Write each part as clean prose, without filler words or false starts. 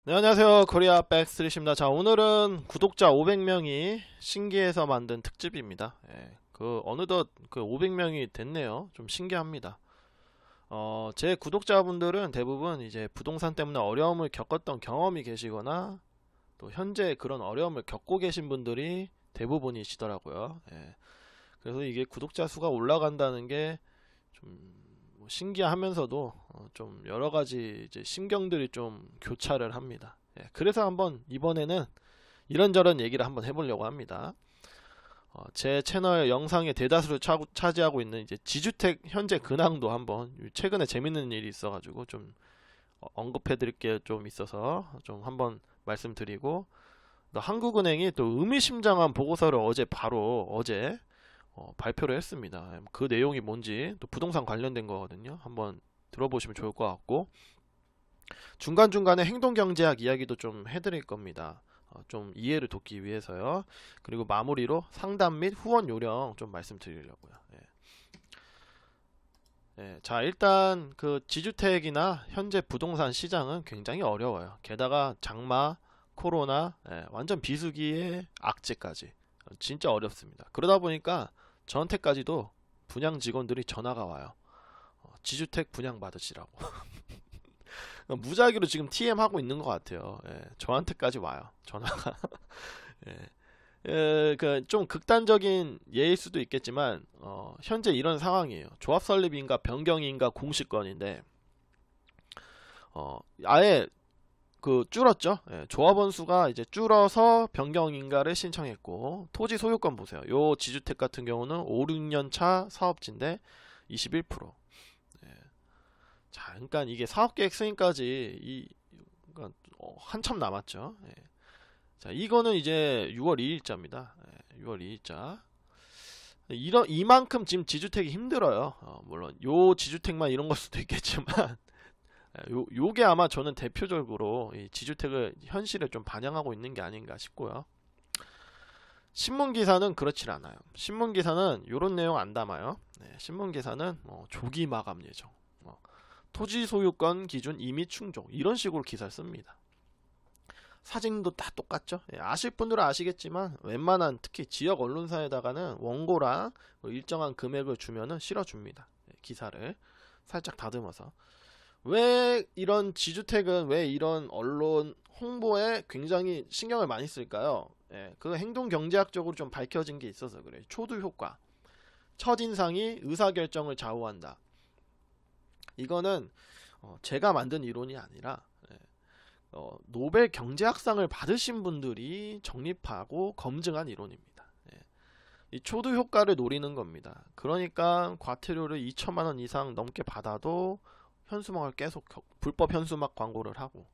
네, 안녕하세요. 코리아 백스트리트입니다. 자, 오늘은 구독자 500명이 신기해서 만든 특집입니다. 어느덧 500명이 됐네요. 좀 신기합니다. 제 구독자분들은 대부분 이제 부동산 때문에 어려움을 겪었던 경험이 계시거나 또 현재 그런 어려움을 겪고 계신 분들이 대부분이시더라고요. 그래서 이게 구독자 수가 올라간다는 게 좀 신기하면서도 좀 여러 가지 이제 심경들이 좀 교차를 합니다. 그래서 한번 이번에는 이런저런 얘기를 한번 해보려고 합니다. 제 채널 영상의 대다수를 차지하고 있는 이제 지주택 현재 근황도 한번 최근에 재밌는 일이 있어가지고 좀 언급해드릴 게 좀 있어서 좀 한번 말씀드리고, 또 한국은행이 또 의미심장한 보고서를 어제 발표를 했습니다. 그 내용이 뭔지, 또 부동산 관련된 거거든요. 한번 들어보시면 좋을 것 같고, 중간중간에 행동경제학 이야기도 좀 해드릴 겁니다. 좀 이해를 돕기 위해서요. 그리고 마무리로 상담 및 후원 요령 좀 말씀드리려고요. 자, 일단 그 지주택이나 현재 부동산 시장은 굉장히 어려워요. 게다가 장마, 코로나, 완전 비수기에 악재까지 진짜 어렵습니다. 그러다 보니까 저한테까지도 분양 직원들이 전화가 와요. 지주택 분양 받으시라고. 무작위로 지금 TM 하고 있는 것 같아요. 저한테까지 와요, 전화가. 좀 극단적인 예일 수도 있겠지만, 현재 이런 상황이에요. 조합 설립인가 변경인가 공시권인데, 아예 줄었죠. 조합원 수가 이제 줄어서 변경인가를 신청했고, 토지 소유권 보세요. 요 지주택 같은 경우는 5, 6년 차 사업지인데 21%. 자, 그러니까 이게 사업계획 승인까지 그러니까 한참 남았죠. 자, 이거는 이제 6월 2일자입니다. 6월 2일자. 이만큼 지금 지주택이 힘들어요. 물론 요 지주택만 이런 걸 수도 있겠지만, 요게 아마 저는 대표적으로 이 지주택을 현실에 좀 반영하고 있는 게 아닌가 싶고요. 신문기사는 그렇질 않아요. 신문기사는 요런 내용 안 담아요. 신문기사는 조기 마감 예정, 토지 소유권 기준 이미 충족, 이런 식으로 기사를 씁니다. 사진도 다 똑같죠. 아실 분들은 아시겠지만 웬만한 특히 지역 언론사에다가는 원고랑 일정한 금액을 주면은 실어줍니다. 기사를 살짝 다듬어서. 왜 이런 지주택은 왜 이런 언론 홍보에 굉장히 신경을 많이 쓸까요? 그 행동 경제학적으로 좀 밝혀진 게 있어서 그래요. 초두 효과. 첫인상이 의사결정을 좌우한다. 이거는 제가 만든 이론이 아니라 노벨 경제학상을 받으신 분들이 정립하고 검증한 이론입니다. 이 초두 효과를 노리는 겁니다. 그러니까 과태료를 2천만 원 이상 넘게 받아도 현수막을 계속 불법 현수막 광고를 하고,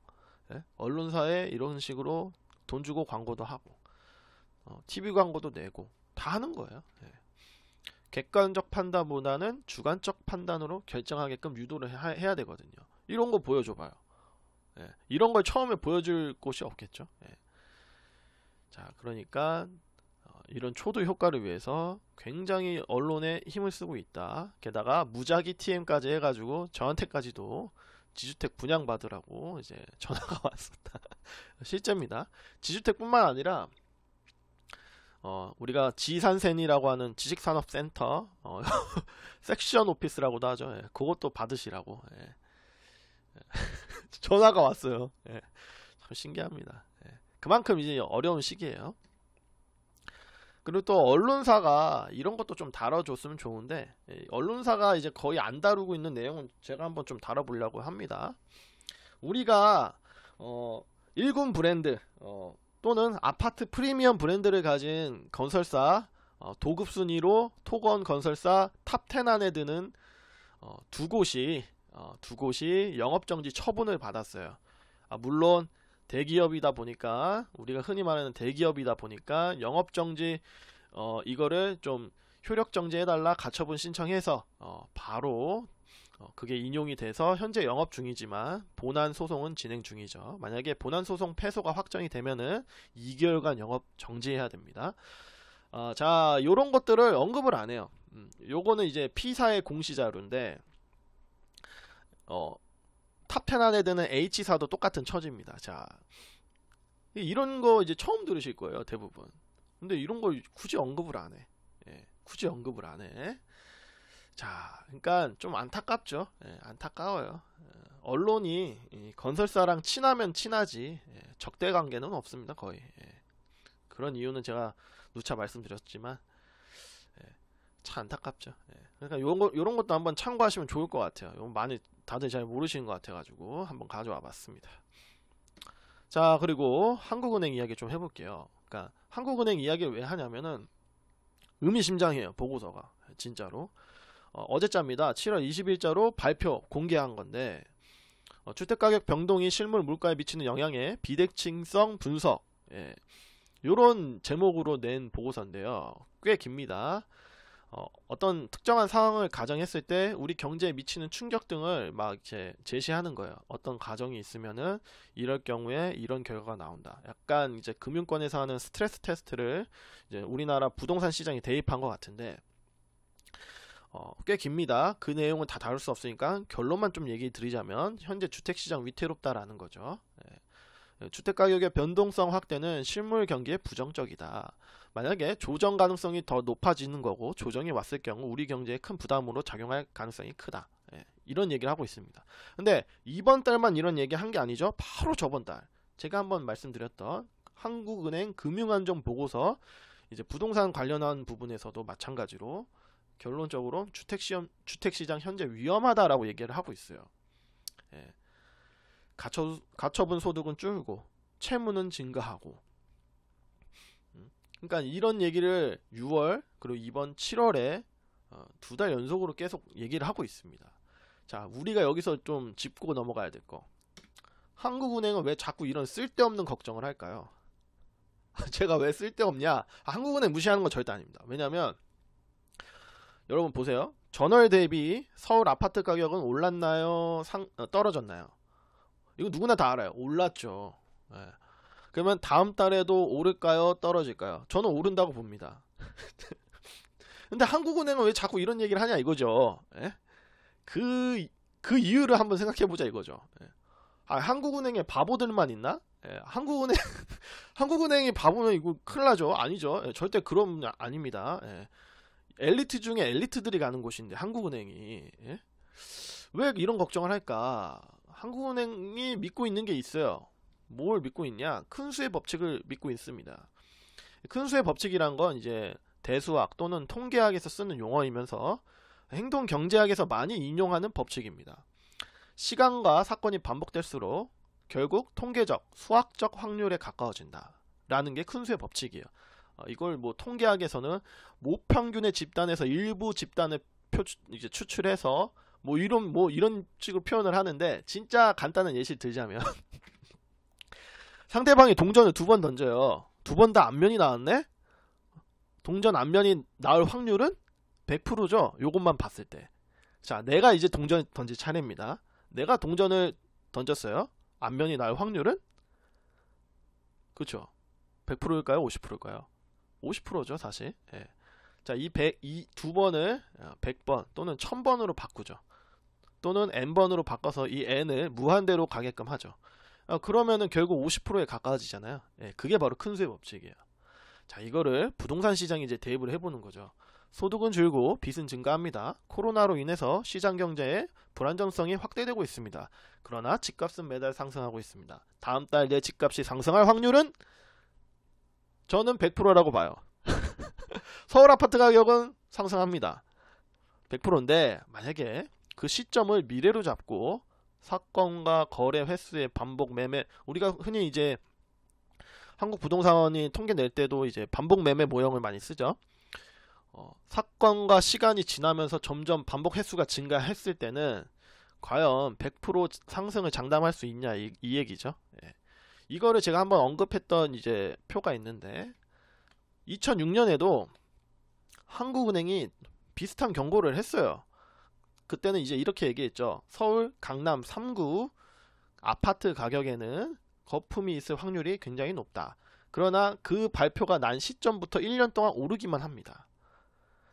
언론사에 이런 식으로 돈 주고 광고도 하고, TV 광고도 내고 다 하는 거예요. 객관적 판단보다는 주관적 판단으로 결정하게끔 유도를 해야 되거든요. 이런 거 보여줘봐요. 이런 걸 처음에 보여줄 곳이 없겠죠. 자, 그러니까 이런 초도 효과를 위해서 굉장히 언론에 힘을 쓰고 있다. 게다가 무작위 TM까지 해가지고 저한테까지도 지주택 분양받으라고 이제 전화가 왔었다. 실제입니다. 지주택뿐만 아니라 우리가 지산센이라고 하는 지식산업센터, 섹션 오피스라고도 하죠. 그것도 받으시라고 전화가 왔어요. 참 신기합니다. 그만큼 이제 어려운 시기예요. 그리고 또 언론사가 이런 것도 좀 다뤄줬으면 좋은데, 언론사가 이제 거의 안 다루고 있는 내용은 제가 한번 좀 다뤄보려고 합니다. 우리가 1군 브랜드 또는 아파트 프리미엄 브랜드를 가진 건설사, 도급 순위로 토건 건설사 탑10 안에 드는 두 곳이 영업정지 처분을 받았어요. 물론 대기업이다 보니까, 우리가 흔히 말하는 대기업이다 보니까 영업정지 이거를 좀 효력정지 해달라 가처분 신청해서 바로 그게 인용이 돼서 현재 영업 중이지만 본안 소송은 진행 중이죠. 만약에 본안 소송 패소가 확정이 되면은 2개월간 영업 정지해야 됩니다. 자, 요런 것들을 언급을 안 해요. 요거는 이제 P사의 공시자료인데, 탑10 안에 드는 H사도 똑같은 처지입니다. 자, 이런 거 이제 처음 들으실 거예요, 대부분. 근데 이런 걸 굳이 언급을 안 해. 예, 굳이 언급을 안 해. 자, 그러니까 좀 안타깝죠. 예, 안타까워요. 언론이 이 건설사랑 친하면 친하지, 적대 관계는 없습니다, 거의. 그런 이유는 제가 누차 말씀드렸지만, 참 안타깝죠. 그러니까 요런 것도 한번 참고하시면 좋을 것 같아요. 이건 많이 다들 잘 모르시는 것 같아가지고 한번 가져와 봤습니다. 자, 그리고 한국은행 이야기 좀 해볼게요. 그러니까 한국은행 이야기를 왜 하냐면은 의미심장해요, 보고서가. 진짜로. 어제자입니다. 7월 20일자로 발표 공개한 건데, 주택가격 변동이 실물 물가에 미치는 영향에 비대칭성 분석, 요런 제목으로 낸 보고서인데요. 꽤 깁니다. 어떤 특정한 상황을 가정했을 때 우리 경제에 미치는 충격 등을 막 이제 제시하는 거예요. 어떤 가정이 있으면은 이럴 경우에 이런 결과가 나온다. 약간 이제 금융권에서 하는 스트레스 테스트를 이제 우리나라 부동산 시장에 대입한 것 같은데, 꽤 깁니다. 그 내용은 다 다룰 수 없으니까 결론만 좀 얘기 드리자면, 현재 주택시장 위태롭다라는 거죠. 주택가격의 변동성 확대는 실물 경기에 부정적이다. 만약에 조정 가능성이 더 높아지는 거고, 조정이 왔을 경우 우리 경제에 큰 부담으로 작용할 가능성이 크다. 이런 얘기를 하고 있습니다. 근데 이번 달만 이런 얘기 한 게 아니죠. 바로 저번 달 제가 한번 말씀드렸던 한국은행 금융안정 보고서, 이제 부동산 관련한 부분에서도 마찬가지로 결론적으로 주택시장 현재 위험하다라고 얘기를 하고 있어요. 가처분 소득은 줄고 채무는 증가하고, 그러니까 이런 얘기를 6월 그리고 이번 7월에 2달 연속으로 계속 얘기를 하고 있습니다. 자, 우리가 여기서 좀 짚고 넘어가야 될 거, 한국은행은 왜 자꾸 이런 쓸데없는 걱정을 할까요? 제가 왜 쓸데없냐, 한국은행 무시하는 건 절대 아닙니다. 왜냐면 여러분 보세요. 전월 대비 서울 아파트 가격은 올랐나요? 떨어졌나요? 이거 누구나 다 알아요. 올랐죠. 그러면 다음 달에도 오를까요? 떨어질까요? 저는 오른다고 봅니다. 근데 한국은행은 왜 자꾸 이런 얘기를 하냐 이거죠. 그 이유를 한번 생각해보자 이거죠. 한국은행에 바보들만 있나? 한국은행이 바보면 이거 큰일 나죠. 아니죠. 절대 그런 아닙니다. 엘리트 중에 엘리트들이 가는 곳인데 한국은행이 왜 이런 걱정을 할까? 한국은행이 믿고 있는 게 있어요. 뭘 믿고 있냐? 큰수의 법칙을 믿고 있습니다. 큰수의 법칙이란 건 이제 대수학 또는 통계학에서 쓰는 용어이면서 행동경제학에서 많이 인용하는 법칙입니다. 시간과 사건이 반복될수록 결국 통계적, 수학적 확률에 가까워진다 라는 게 큰수의 법칙이에요. 이걸 뭐 통계학에서는 모평균의 집단에서 일부 집단을 이제 추출해서 뭐 이런 식으로 표현을 하는데, 진짜 간단한 예시 들자면 상대방이 동전을 2번 던져요. 2번 다 앞면이 나왔네? 동전 앞면이 나올 확률은 100%죠. 요것만 봤을 때. 자, 내가 이제 동전을 던질 차례입니다. 내가 동전을 던졌어요. 앞면이 나올 확률은? 그쵸? 100%일까요? 50%일까요? 50%죠, 사실. 자, 이 2번을 100번 또는 1000번으로 바꾸죠. 또는 n번으로 바꿔서 이 n을 무한대로 가게끔 하죠. 그러면은 결국 50%에 가까워지잖아요. 그게 바로 큰수의 법칙이에요. 자, 이거를 부동산 시장에 이제 대입을 해보는 거죠. 소득은 줄고 빚은 증가합니다. 코로나로 인해서 시장 경제의 불안정성이 확대되고 있습니다. 그러나 집값은 매달 상승하고 있습니다. 다음 달 내 집값이 상승할 확률은 저는 100%라고 봐요. 서울 아파트 가격은 상승합니다. 100%인데 만약에 그 시점을 미래로 잡고 사건과 거래 횟수의 반복 매매, 우리가 흔히 이제 한국 부동산이 통계 낼 때도 이제 반복 매매 모형을 많이 쓰죠. 사건과 시간이 지나면서 점점 반복 횟수가 증가했을 때는 과연 100% 상승을 장담할 수 있냐 이 얘기죠. 이거를 제가 한번 언급했던 이제 표가 있는데, 2006년에도 한국은행이 비슷한 경고를 했어요. 그때는 이제 이렇게 얘기했죠. 서울, 강남 3구 아파트 가격에는 거품이 있을 확률이 굉장히 높다. 그러나 그 발표가 난 시점부터 1년 동안 오르기만 합니다.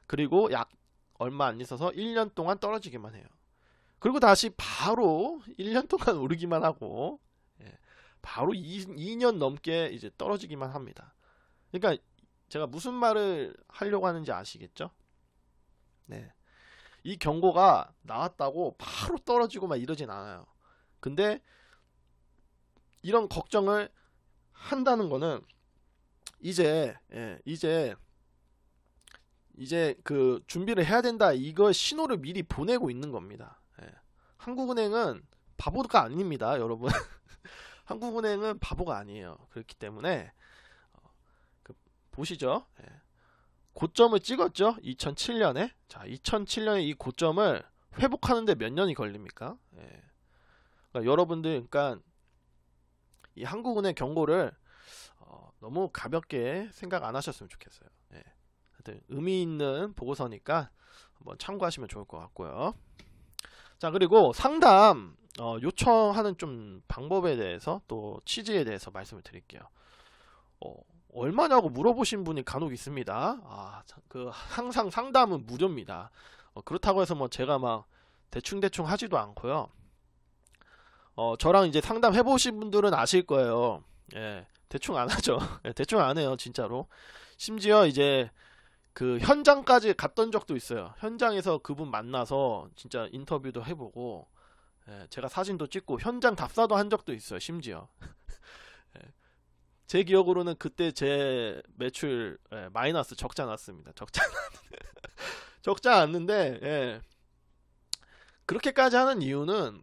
그리고 약 얼마 안 있어서 1년 동안 떨어지기만 해요. 그리고 다시 바로 1년 동안 오르기만 하고, 예, 바로 2년 넘게 이제 떨어지기만 합니다. 그러니까 제가 무슨 말을 하려고 하는지 아시겠죠? 네. 이 경고가 나왔다고 바로 떨어지고 막 이러진 않아요. 근데 이런 걱정을 한다는 거는 이제 그 준비를 해야 된다, 이거 신호를 미리 보내고 있는 겁니다. 한국은행은 바보가 아닙니다, 여러분. 한국은행은 바보가 아니에요. 그렇기 때문에 보시죠. 고점을 찍었죠, 2007년에. 자, 2007년에 이 고점을 회복하는데 몇 년이 걸립니까? 그러니까 여러분들, 그러니까 이 한국은행 경고를 너무 가볍게 생각 안 하셨으면 좋겠어요. 하여튼 의미 있는 보고서니까 한번 참고하시면 좋을 것 같고요. 자, 그리고 상담 요청하는 좀 방법에 대해서, 또 취지에 대해서 말씀을 드릴게요. 얼마냐고 물어보신 분이 간혹 있습니다. 항상 상담은 무료입니다. 그렇다고 해서 뭐 제가 막 대충 하지도 않고요. 저랑 이제 상담 해보신 분들은 아실 거예요. 대충 안 하죠. 대충 안 해요, 진짜로. 심지어 이제 그 현장까지 갔던 적도 있어요. 현장에서 그분 만나서 진짜 인터뷰도 해보고, 제가 사진도 찍고 현장 답사도 한 적도 있어요, 심지어. 제 기억으로는 그때 제 매출 마이너스, 적자 났습니다. 적자 났는데, 그렇게까지 하는 이유는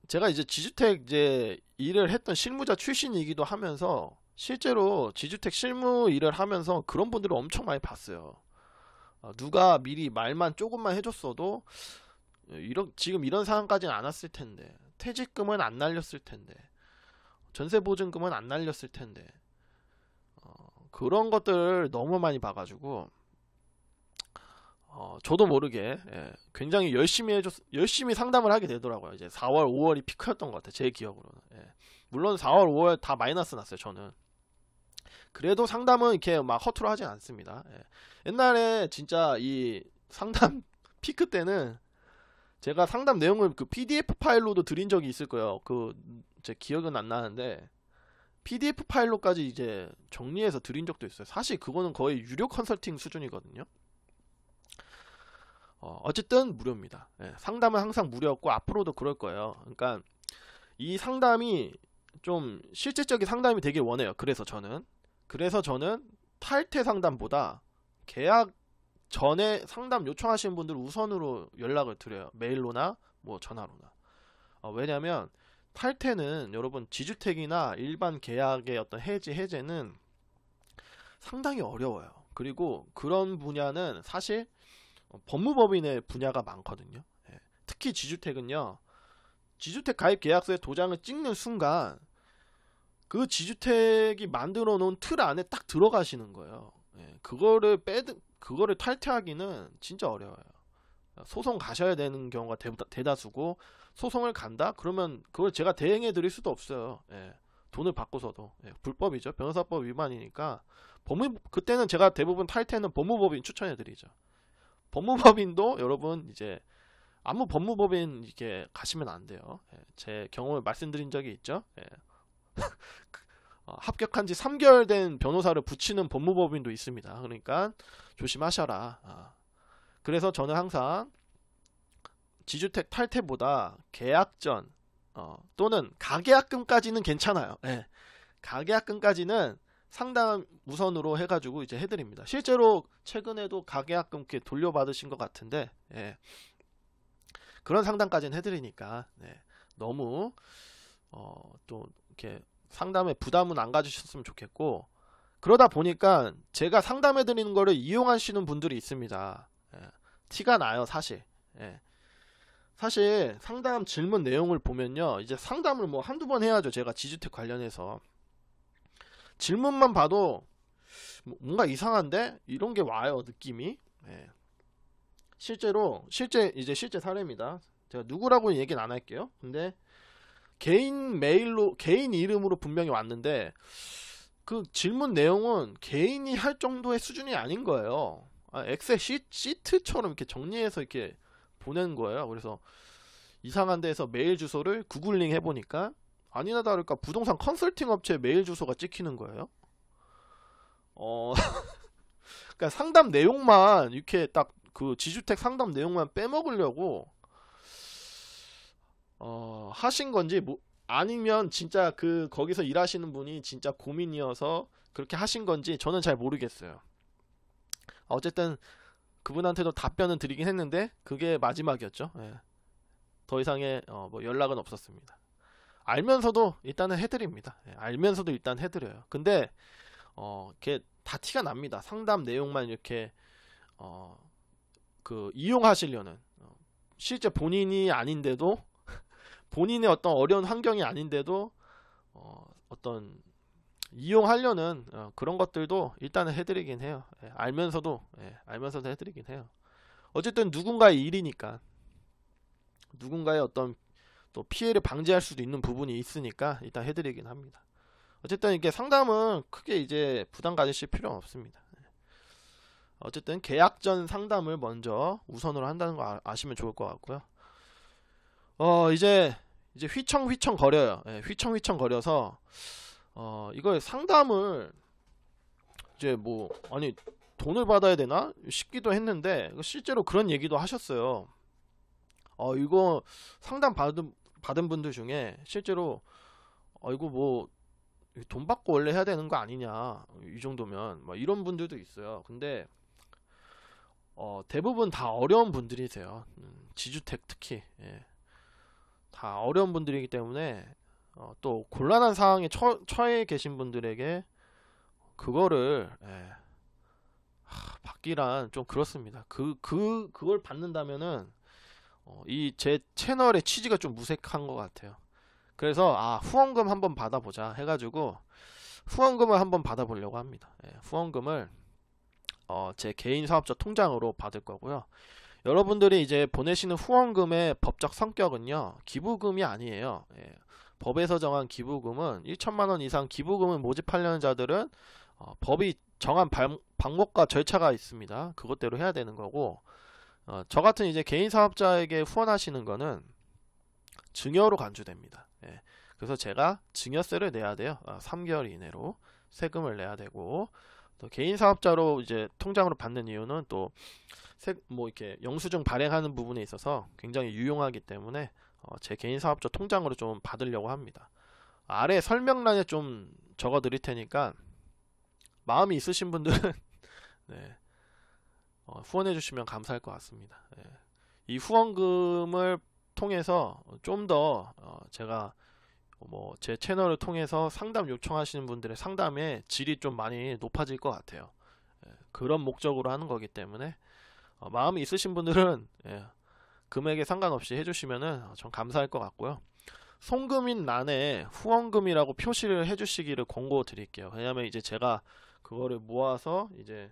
제가 이제 지주택 이제 일을 했던 실무자 출신이기도 하면서, 실제로 지주택 실무 일을 하면서 그런 분들을 엄청 많이 봤어요. 누가 미리 말만 조금만 해줬어도 지금 이런 상황까지는 안 왔을 텐데, 퇴직금은 안 날렸을 텐데, 전세보증금은 안 날렸을 텐데, 그런 것들 너무 많이 봐가지고 저도 모르게 굉장히 열심히 상담을 하게 되더라고요. 이제 4월 5월이 피크였던 것 같아요, 제 기억으로는. 물론 4월 5월 다 마이너스 났어요, 저는. 그래도 상담은 이렇게 막 허투루 하진 않습니다. 옛날에 진짜 이 상담 피크 때는 제가 상담 내용을 그 PDF 파일로도 드린 적이 있을 거예요. 제 기억은 안 나는데 PDF 파일로까지 이제 정리해서 드린 적도 있어요. 사실 그거는 거의 유료 컨설팅 수준이거든요. 어쨌든 무료입니다. 상담은 항상 무료였고 앞으로도 그럴 거예요. 그러니까 이 상담이 좀 실질적인 상담이 되길 원해요. 그래서 저는 탈퇴 상담보다 계약 전에 상담 요청하시는 분들 우선으로 연락을 드려요. 메일로나 뭐 전화로나. 왜냐면 탈퇴는 여러분 지주택이나 일반 계약의 어떤 해제는 상당히 어려워요. 그리고 그런 분야는 사실 법무법인의 분야가 많거든요. 특히 지주택은요, 지주택 가입 계약서에 도장을 찍는 순간 그 지주택이 만들어 놓은 틀 안에 딱 들어가시는 거예요. 그거를 탈퇴하기는 진짜 어려워요. 소송 가셔야 되는 경우가 대다수고, 소송을 간다? 그러면 그걸 제가 대행해 드릴 수도 없어요. 돈을 받고서도. 불법이죠. 변호사법 위반이니까. 그때는 제가 대부분 탈퇴는 법무법인 추천해 드리죠. 법무법인도 여러분 이제 아무 법무법인 이렇게 가시면 안 돼요. 제 경험을 말씀드린 적이 있죠. 합격한 지 3개월 된 변호사를 붙이는 법무법인도 있습니다. 그러니까 조심하셔라. 그래서 저는 항상 지주택 탈퇴보다 계약 전 또는 가계약금까지는 괜찮아요. 가계약금까지는 상담 우선으로 해가지고 이제 해드립니다. 실제로 최근에도 가계약금 이렇게 돌려받으신 것 같은데, 그런 상담까지는 해드리니까 너무 또 이렇게 상담에 부담은 안 가지셨으면 좋겠고, 그러다 보니까 제가 상담해드리는 거를 이용하시는 분들이 있습니다. 티가 나요, 사실. 사실 상담 질문 내용을 보면요, 이제 상담을 뭐 한두 번 해야죠. 제가 지주택 관련해서 질문만 봐도 뭔가 이상한데? 이런 게 와요, 느낌이. 실제 사례입니다. 제가 누구라고는 얘기는 안 할게요. 근데 개인 메일로, 개인 이름으로 분명히 왔는데 그 질문 내용은 개인이 할 정도의 수준이 아닌 거예요. 엑셀 시트처럼 이렇게 정리해서 이렇게 보낸 거예요. 그래서 이상한 데에서 메일 주소를 구글링 해보니까 아니나 다를까 부동산 컨설팅 업체 메일 주소가 찍히는 거예요. 그러니까 상담 내용만 이렇게 딱 그 지주택 상담 내용만 빼먹으려고 하신 건지 뭐 아니면 진짜 그 거기서 일하시는 분이 진짜 고민이어서 그렇게 하신 건지 저는 잘 모르겠어요. 어쨌든 그분한테도 답변은 드리긴 했는데 그게 마지막이었죠. 예. 더 이상의 뭐 연락은 없었습니다. 알면서도 일단은 해드립니다. 예. 알면서도 일단 해드려요. 근데 이게 다 티가 납니다. 상담 내용만 이렇게 그 이용하시려는 실제 본인이 아닌데도 본인의 어떤 어려운 환경이 아닌데도 어떤 이용하려는 그런 것들도 일단은 해드리긴 해요. 예, 알면서도 해드리긴 해요. 어쨌든 누군가의 일이니까 누군가의 어떤 또 피해를 방지할 수도 있는 부분이 있으니까 일단 해드리긴 합니다. 어쨌든 이게 상담은 크게 이제 부담 가지실 필요는 없습니다. 어쨌든 계약 전 상담을 먼저 우선으로 한다는 거 아시면 좋을 것 같고요. 이제 휘청휘청 거려요. 예, 휘청휘청 거려서 이걸 상담을 이제 뭐 아니 돈을 받아야 되나 싶기도 했는데 실제로 그런 얘기도 하셨어요. 이거 상담 받은 분들 중에 실제로 이거 뭐 돈 받고 원래 해야 되는 거 아니냐 이 정도면 막 이런 분들도 있어요. 근데 대부분 다 어려운 분들이세요. 지주택 특히 다 어려운 분들이기 때문에 또 곤란한 상황에 처해 계신 분들에게 그거를 받기란 좀 그렇습니다. 그걸 받는다면은 이 제 채널의 취지가 좀 무색한 것 같아요. 그래서 후원금 한번 받아보자 해가지고 후원금을 한번 받아보려고 합니다. 후원금을 제 개인 사업자 통장으로 받을 거고요. 여러분들이 이제 보내시는 후원금의 법적 성격은요 기부금이 아니에요. 법에서 정한 기부금은 1천만원 이상 기부금을 모집하려는 자들은 법이 정한 방법과 절차가 있습니다. 그것대로 해야 되는 거고 저 같은 이제 개인 사업자에게 후원하시는 거는 증여로 간주됩니다. 그래서 제가 증여세를 내야 돼요. 3개월 이내로 세금을 내야 되고 또 개인 사업자로 이제 통장으로 받는 이유는 또 뭐 이렇게 영수증 발행하는 부분에 있어서 굉장히 유용하기 때문에 제 개인 사업자 통장으로 좀 받으려고 합니다. 아래 설명란에 좀 적어 드릴 테니까 마음이 있으신 분들은 후원해 주시면 감사할 것 같습니다. 이 후원금을 통해서 좀 더 제가 뭐 제 채널을 통해서 상담 요청하시는 분들의 상담의 질이 좀 많이 높아질 것 같아요. 그런 목적으로 하는 거기 때문에 마음이 있으신 분들은 금액에 상관없이 해주시면은 전 감사할 것 같고요. 송금인欄에 후원금이라고 표시를 해주시기를 권고 드릴게요. 왜냐면 이제 제가 그거를 모아서 이제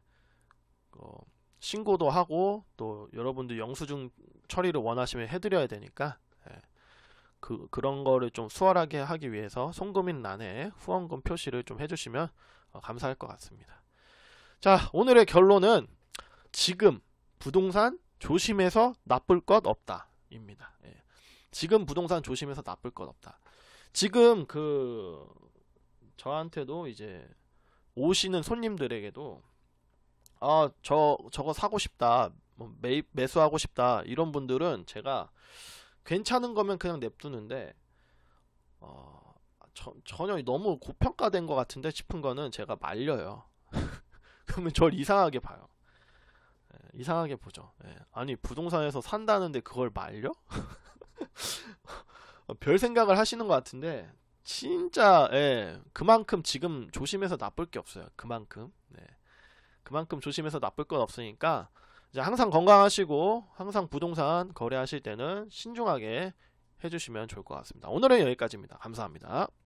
신고도 하고 또 여러분들 영수증 처리를 원하시면 해드려야 되니까 그런 거를 좀 수월하게 하기 위해서 송금인欄에 후원금 표시를 좀 해주시면 감사할 것 같습니다. 자, 오늘의 결론은 지금 부동산 조심해서 나쁠 것 없다 입니다. 지금 부동산 조심해서 나쁠 것 없다. 지금 저한테도 이제 오시는 손님들에게도 저거 사고 싶다, 뭐 매수하고 싶다 이런 분들은 제가 괜찮은 거면 그냥 냅두는데 전혀 너무 고평가된 것 같은데 싶은 거는 제가 말려요. 그러면 절 이상하게 봐요. 이상하게 보죠. 아니 부동산에서 산다는데 그걸 말려? 별 생각을 하시는 것 같은데 진짜 그만큼 지금 조심해서 나쁠 게 없어요. 그만큼 조심해서 나쁠 건 없으니까 이제 항상 건강하시고 항상 부동산 거래하실 때는 신중하게 해주시면 좋을 것 같습니다. 오늘은 여기까지입니다. 감사합니다.